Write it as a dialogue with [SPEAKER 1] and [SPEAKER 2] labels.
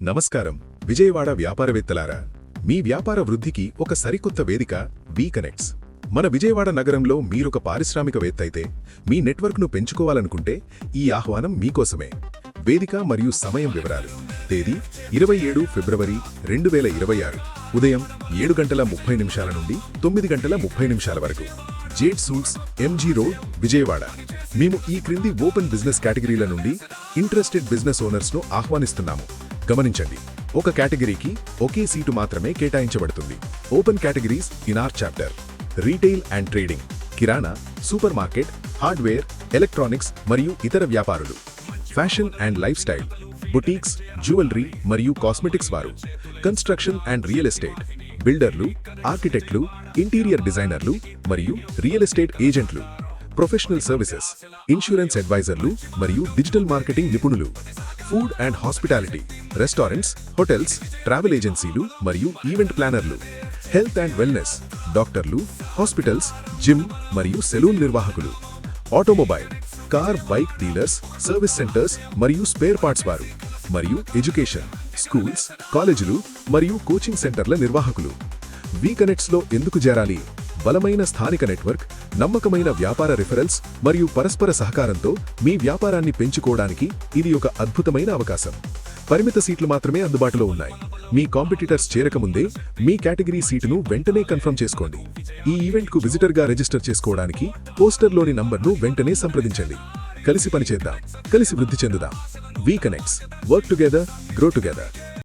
[SPEAKER 1] నమస్కారం విజయవాడ వ్యాపారవేత్తలారా మీ వ్యాపార వృద్ధికి ఒక సరికొత్త వేదిక వీకనెక్ట్స్ మన విజయవాడ నగరంలో మీరొక పారిశ్రామికవేత్త అయితే మీ నెట్వర్క్ను పెంచుకోవాలనుకుంటే ఈ ఆహ్వానం మీకోసమే వేదిక మరియు సమయం వివరాలు తేదీ 27 ఫిబ్రవరి 2026 ఉదయం 7:30 నుండి 9:30 వరకు jade suits MG road Vijayawada మేము ఈ క్రింది ఓపెన్ బిజినెస్ కేటగిరీల నుండి ఇంట్రెస్టెడ్ బిజినెస్ ఓనర్స్ను ఆహ్వానిస్తున్నాము గమనించండి ఒక కేటగిరీకి ఒకే సీటు మాత్రమే కేటాయించబడుతుంది open categories in our chapter retail and trading kirana supermarket hardware electronics మరియు ఇతర వ్యాపారులు fashion and lifestyle boutiques jewellery మరియు కాస్మెటిక్స్ వారు కన్స్ట్రక్షన్ అండ్ రియల్ ఎస్టేట్ బిల్డర్లు ఆర్కిటెక్ట్లు ఇంటీరియర్ డిజైనర్లు మరియు రియల్ ఎస్టేట్ ఏజెంట్లు ప్రొఫెషనల్ సర్వీసెస్ ఇన్సూరెన్స్ అడ్వైజర్లు మరియు డిజిటల్ మార్కెటింగ్ నిపుణులు food and hospitality restaurants hotels travel ఏజెన్సీలు మరియు ఈవెంట్ ప్లానర్లు హెల్త్ అండ్ వెల్నెస్ డాక్టర్లు హాస్పిటల్స్ జిమ్ మరియు సెలూన్ నిర్వాహకులు automobile car bike dealers service centres మరియు స్పేర్ పార్ట్స్ వారు మరియు ఎడ్యుకేషన్ స్కూల్స్ కాలేజీలు మరియు కోచింగ్ సెంటర్ల నిర్వాహకులు వీకనెక్ట్స్లో ఎందుకు చేరాలి బలమైన స్థానిక నెట్వర్క్ నమ్మకమైన వ్యాపార రిఫరెన్స్ మరియు పరస్పర సహకారంతో మీ వ్యాపారాన్ని పెంచుకోవడానికి ఇది ఒక అద్భుతమైన అవకాశం పరిమిత సీట్లు మాత్రమే అందుబాటులో ఉన్నాయి మీ కాంపిటీటర్స్ చేరకముందే మీ కేటగిరీ సీటును వెంటనే కన్ఫర్మ్ చేసుకోండి ఈ ఈవెంట్కు విజిటర్గా రిజిస్టర్ చేసుకోవడానికి పోస్టర్లోని నంబర్ను వెంటనే సంప్రదించండి కలిసి పనిచేద్దాం కలిసి వృద్ధి చెందుదాం వీకనెక్ట్స్ వర్క్ టుగెదర్ గ్రో టుగెదర్